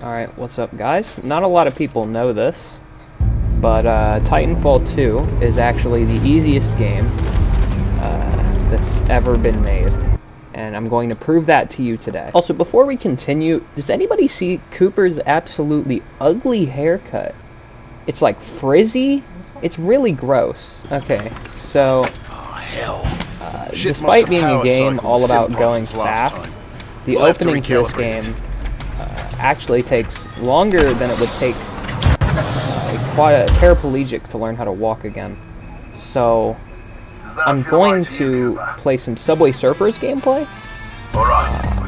Alright, what's up guys? Not a lot of people know this, but Titanfall 2 is actually the easiest game that's ever been made. And I'm going to prove that to you today. Also, before we continue, does anybody see Cooper's absolutely ugly haircut? It's like frizzy. It's really gross. Okay, so despite being a game all about going fast, the opening to this game actually takes longer than it would take quite a paraplegic to learn how to walk again. So I'm going to play some Subway Surfers gameplay,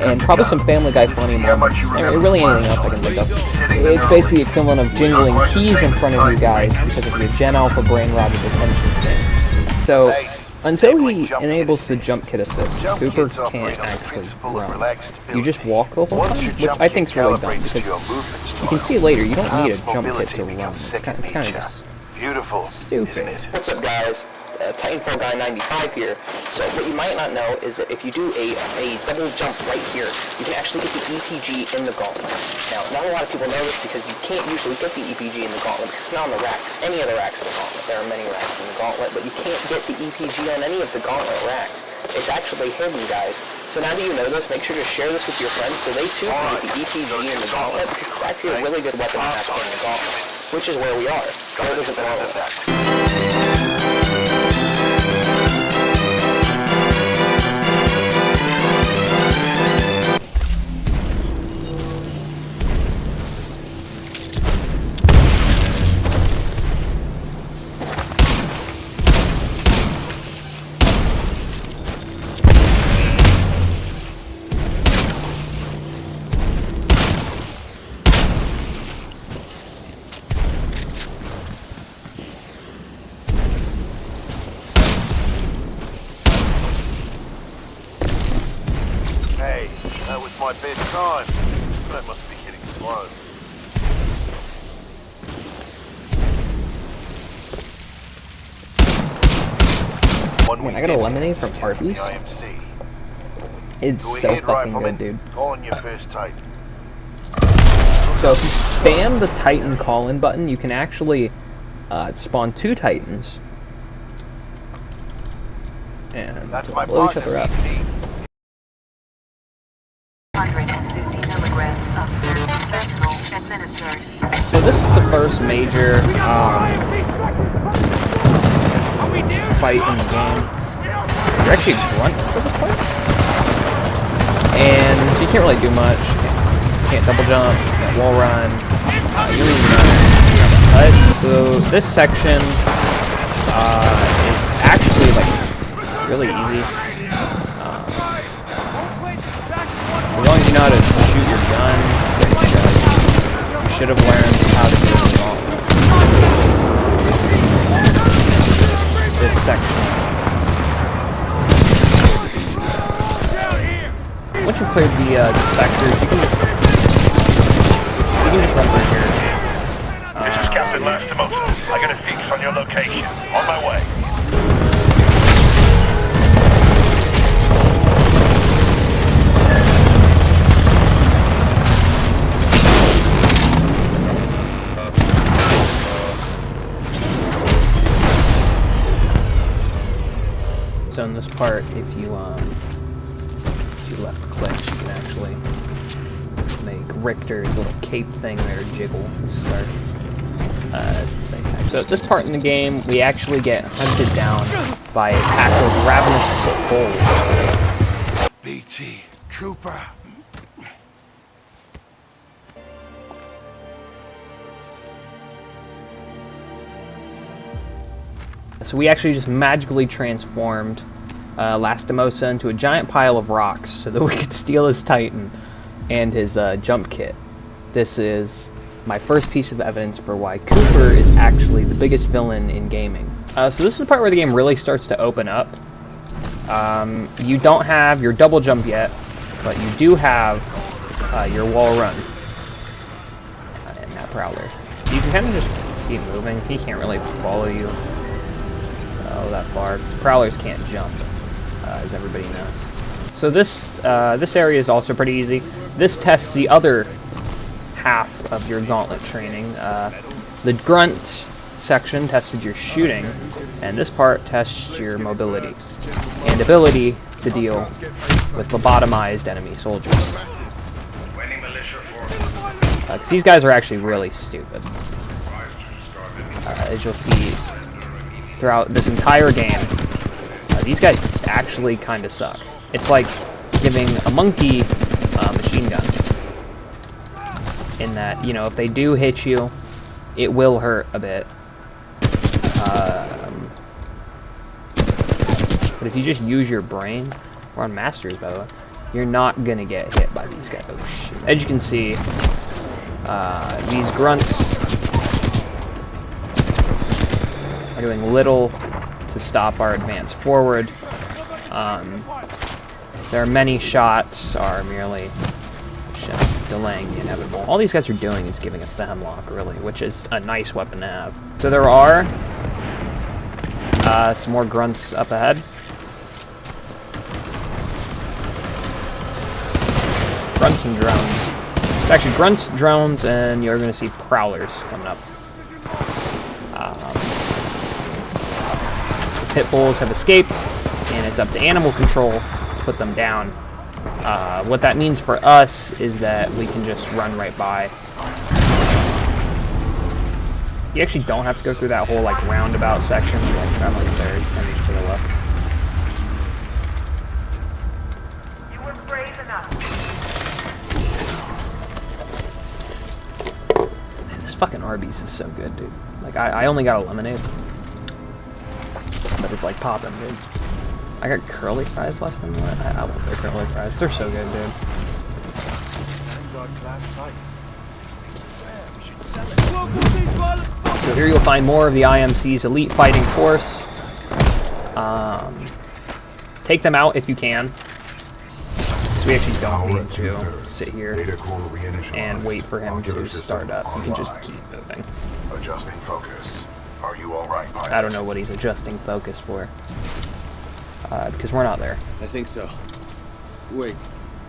and probably some Family Guy funny moments, and really anything else I can think of. It's basically the equivalent of jingling keys in front of you guys because of your Gen Alpha brain rotted attention spans. So until he enables the jump kit assist, Cooper can't actually run. You just walk the whole time, which I think is really dumb, because you can see later, you don't need a jump kit to run. It's kind of just stupid. What's up guys? Titanfall Guy 95 here. So what you might not know is that if you do a double jump right here, you can actually get the EPG in the gauntlet. Now, not a lot of people know this because you can't usually get the EPG in the gauntlet because it's not on the rack. Any of the racks in the gauntlet. There are many racks in the gauntlet, but you can't get the EPG on any of the gauntlet racks. It's actually hidden, guys. So now that you know this, make sure to share this with your friends so they too can get the EPG in the gauntlet, because it's actually a really good weapon to have in the gauntlet, which is where we are. Where does it belong? Hey, that was my best time. That must be getting slow. Man, I got a lemonade from Arby's. It's so fucking good, dude. On your first tape. So if you spam the Titan call-in button, you can actually spawn 2 Titans and blow each other up. 150 milligrams of fentanyl administered. So this is the first major fight in the game. You're actually grunt for this fight, and so you can't really do much. Can't double jump, can't wall run. You don't even know HUD. So this section is actually like really easy. As long as you know how to shoot your gun, you should have learned how to do it all. This section. Once you've cleared the specters, you can just run through here. This is Captain Lastimosa. I got a fix on your location. On my way. So in this part, if you left click, you can actually make Richter's little cape thing there jiggle and start at the same time. So at this part in the game, we actually get hunted down by a pack of ravenous bulls. BT, Cooper. So we actually just magically transformed Lastimosa into a giant pile of rocks so that we could steal his Titan and his jump kit. This is my first piece of evidence for why Cooper is actually the biggest villain in gaming. So this is the part where the game really starts to open up. You don't have your double jump yet, but you do have your wall run and that Prowler. You can kind of just keep moving. He can't really follow you that far. Prowlers can't jump, as everybody knows. So this area is also pretty easy. This tests the other half of your gauntlet training. The grunt section tested your shooting, and this part tests your mobility and ability to deal with lobotomized enemy soldiers. Because these guys are actually really stupid. As you'll see throughout this entire game, these guys actually kind of suck. It's like giving a monkey a machine gun. In that, you know, if they do hit you, it will hurt a bit. But if you just use your brain, we're on Masters by the way, you're not gonna get hit by these guys. Oh shit. As you can see, these grunts are doing little to stop our advance forward. Their many shots are merely delaying the inevitable. All these guys are doing is giving us the hemlock, really, which is a nice weapon to have. So there are some more grunts up ahead. Grunts and drones. Actually, grunts, drones, and you're going to see prowlers coming up. The pit bulls have escaped, and it's up to animal control to put them down. What that means for us is that we can just run right by. You actually don't have to go through that whole like roundabout section. You like traveling there, turning to the left. You were brave enough. This fucking Arby's is so good, dude. Like I only got a lemonade, but it's like popping, dude. I got curly fries last time. I want their curly fries. They're so good, dude. So here you'll find more of the IMC's elite fighting force. Take them out if you can. So we actually don't need to sit here and wait for him to start up. You can just keep moving. Adjusting focus. Are you all right, pilot? I don't know what he's adjusting focus for. Because we're not there. I think so. Wait,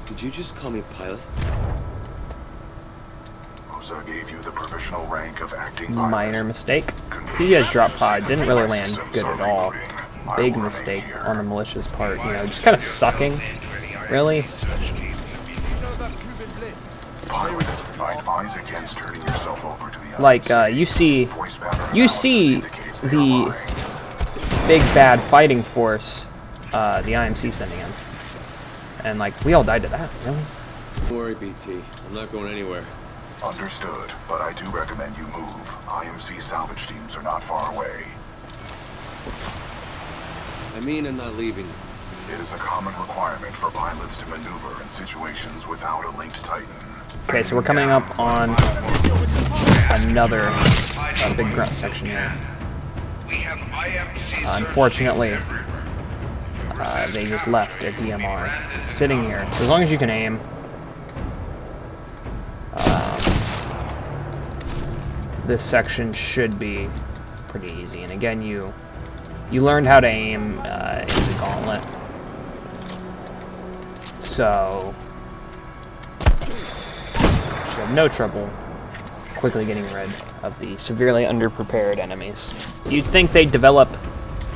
did you just call me pilot? Osa gave you the provisional rank of acting pilot. Minor mistake. He guys dropped pod. Didn't really land good at all. Big mistake on the militia's part. You know, just kind of sucking. Really. Pilot, I advise against turning yourself over to the Like you see the big bad fighting force the IMC sending in, and like we all died to that. Really? Don't worry, BT. I'm not going anywhere. Understood, but I do recommend you move. IMC salvage teams are not far away. I mean, I'm not leaving. It is a common requirement for pilots to maneuver in situations without a linked Titan. Okay, so we're coming up on another big grunt section here. Unfortunately, they just left their DMR sitting here. So as long as you can aim, this section should be pretty easy. And again, you learned how to aim in the gauntlet, so you should have no trouble quickly getting rid of the severely underprepared enemies. You'd think they'd develop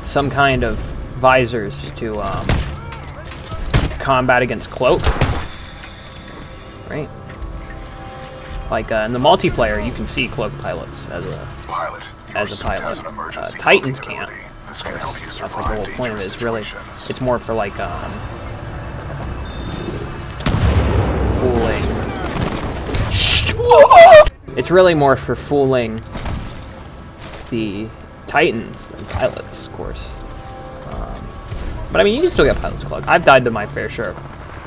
some kind of visors to combat against cloak, right? Like in the multiplayer, you can see cloak pilots as a pilot. Titans can't. That's like the whole point of it. Is really, it's more for like fooling. It's really more for fooling the Titans than pilots, of course. But I mean, you can still get pilots cloak. I've died to my fair share of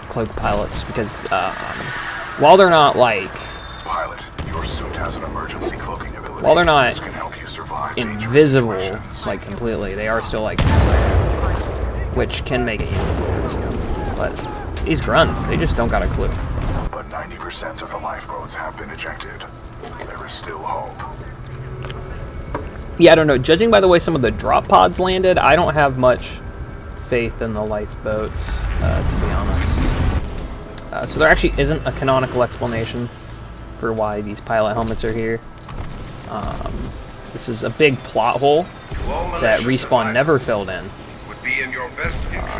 cloak pilots because while they're not like your suit has an emergency cloaking ability. While they're not This can help you survive invisible situations. like completely, they are still like which can make it easy. But these grunts, they just don't got a clue. But 90% of the lifeboats have been ejected. There is still hope. Yeah, I don't know. Judging by the way some of the drop pods landed, I don't have much faith in the lifeboats, to be honest. So there actually isn't a canonical explanation for why these pilot helmets are here. This is a big plot hole that Respawn never filled in.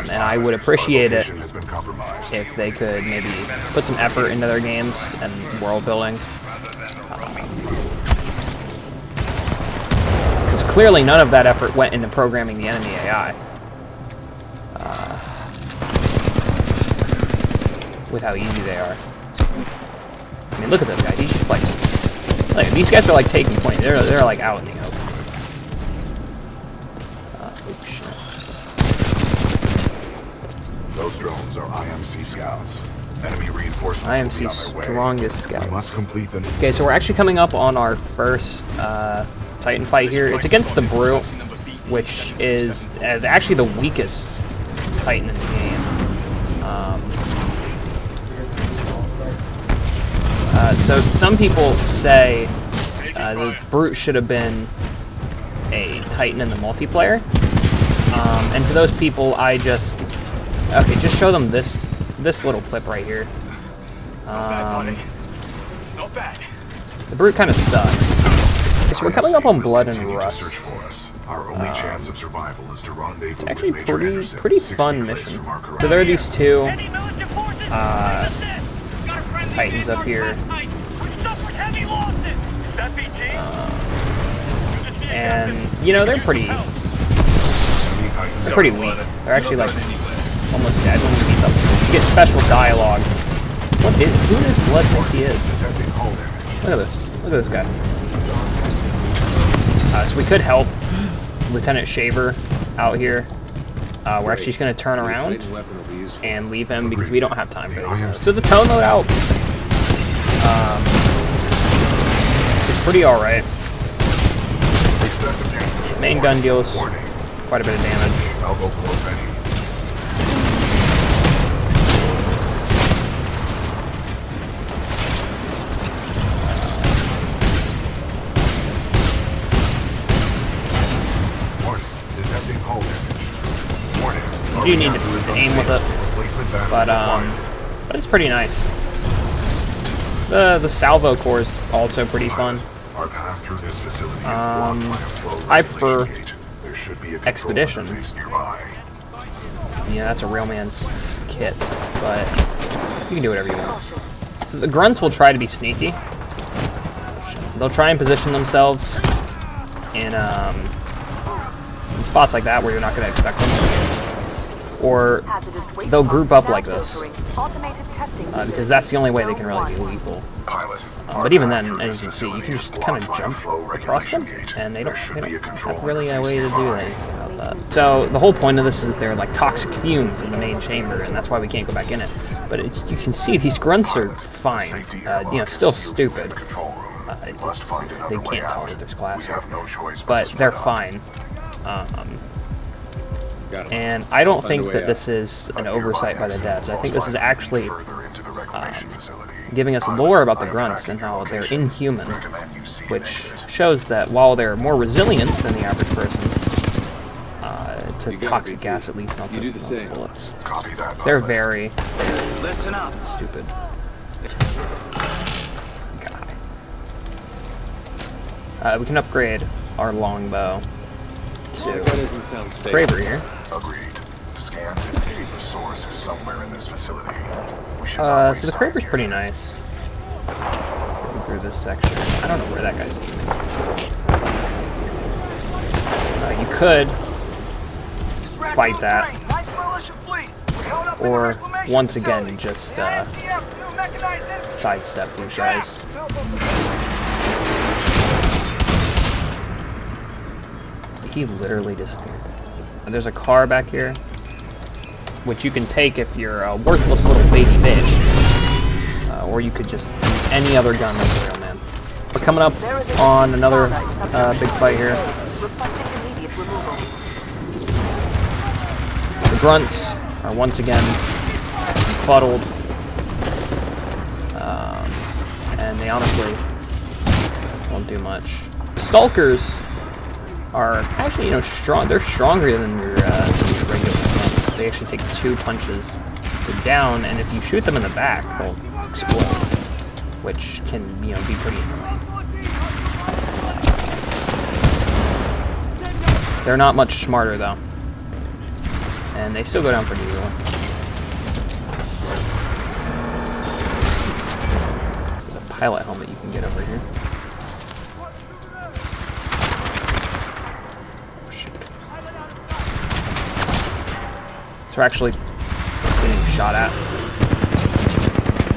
And I would appreciate it if they could maybe put some effort into their games and world building. Because clearly none of that effort went into programming the enemy AI. With how easy they are. I mean, look at this guy. He's just like these guys are like taking point. They're like out in the open. Oh shit. Those drones are IMC scouts. Enemy reinforcements IMC's will be on their way. strongest scouts. We must complete the... Okay, so we're actually coming up on our first Titan fight here. It's against the Brute, which is actually the weakest Titan in the game. So some people say the Brute should have been a Titan in the multiplayer. And to those people, I just... Okay, just show them this little clip right here. The Brute kind of sucks. So we're coming up on Blood and Rust. Our only chance of survival is to rendezvous It's actually with Major Anderson, pretty 60 fun clicks mission. from our corral. So there are these two Titans up here. And you know they're pretty weak. They're actually like almost dead when we beat them. You get special dialogue. Who does Blood think he is? Look at this. Look at this guy. So we could help Lieutenant Shaver out here. We're actually just going to turn around and leave him because we don't have time for this. So the tone loadout is pretty alright. Main gun deals quite a bit of damage. You do need to aim with it, but it's pretty nice. The salvo core is also pretty fun. I prefer Expedition. Yeah, that's a real man's kit, but you can do whatever you want. So the grunts will try to be sneaky. They'll try and position themselves in spots like that where you're not going to expect them. Or they'll group up like this, because that's the only way they can really be lethal. But even then, as you can see, you can just kind of jump across them, and they don't have really a way to do anything about that. So the whole point of this is that they're like toxic fumes in the main chamber, and that's why we can't go back in it. But you can see these grunts are fine, you know, still stupid. They can't tell that there's class, but they're fine. And I don't think that this is an oversight by the devs. I think this is actually giving us lore about the grunts and how they're inhuman, which shows that while they're more resilient than the average person to toxic gas, at least not the bullets, they're very stupid. We can upgrade our longbow to Kraber here. Agreed. Scans indicate the source is somewhere in this facility. So the Kraber's pretty nice. Going through this section. I don't know where that guy's aiming. You could fight that, or once again just sidestep these guys. He literally disappeared. And there's a car back here, which you can take if you're a worthless little baby bitch, or you could just use any other gun like a real man. We're coming up on another big fight here. The grunts are once again befuddled, and they honestly won't do much. Stalkers are actually, you know, strong. They're stronger than your regular guns. They actually take 2 punches to down, and if you shoot them in the back, they'll explode. which can, you know, be pretty annoying. They're not much smarter though, and they still go down pretty easily. There's a pilot helmet you can get over here. Oh, shit. So we're actually getting shot at.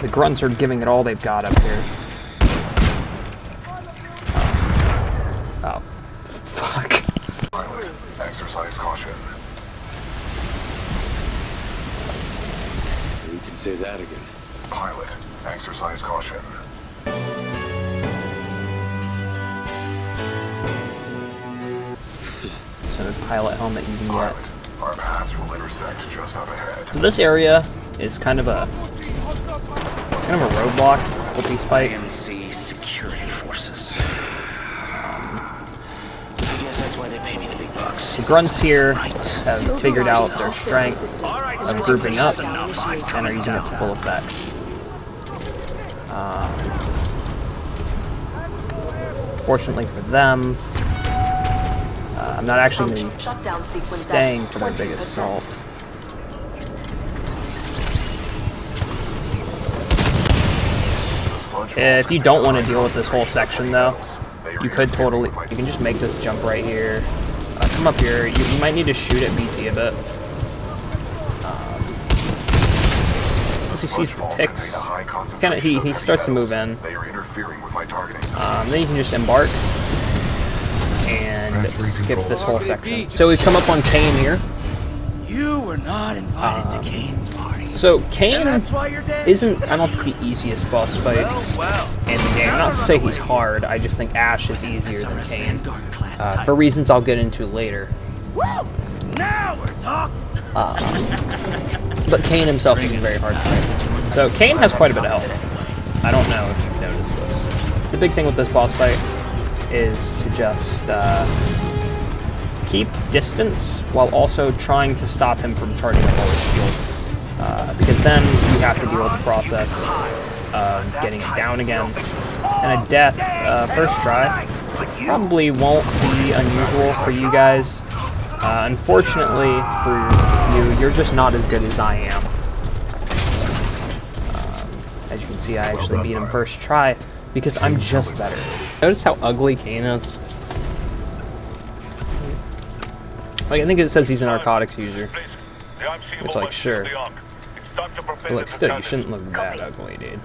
The grunts are giving it all they've got up here. Oh. Fuck. Pilot, exercise caution. You can say that again. Pilot, exercise caution. So a pilot helmet you can get. Pilot, our paths will intersect just up ahead. So this area is kind of a roadblock with these spikes. IMC security forces. I guess that's why they pay me the big bucks. The grunts here have figured out their strength of grouping up and are using it to full effect. Fortunately for them, I'm not actually going to be staying for their big assault. If you don't want to deal with this whole section though, you could totally, you can just make this jump right here. Come up here, you might need to shoot at BT a bit. Once he sees the ticks, he starts to move in. Then you can just embark and skip this whole section. So we come up on Kane here. You were not invited to Kane's party. So Kane That's why you're dead. isn't, I don't think, the easiest boss fight in the game. Not to say he's hard, I just think Ash is easier than SRS Kane. Vanguard class type. For reasons I'll get into later. Woo! Now we're talking. But Kane himself is a very hard to fight. So Kane has quite a bit of health. I don't know if you've noticed this. The big thing with this boss fight is to just keep distance while also trying to stop him from charging up all his shield. Because then you have to deal with the process of getting it down again. And a death, first try, probably won't be unusual for you guys. Unfortunately for you, you're just not as good as I am. As you can see, I actually beat him first try because I'm just better. Notice how ugly Kane is? Like, I think it says he's a narcotics user. It's like, sure. But like, still, you shouldn't look that ugly, dude.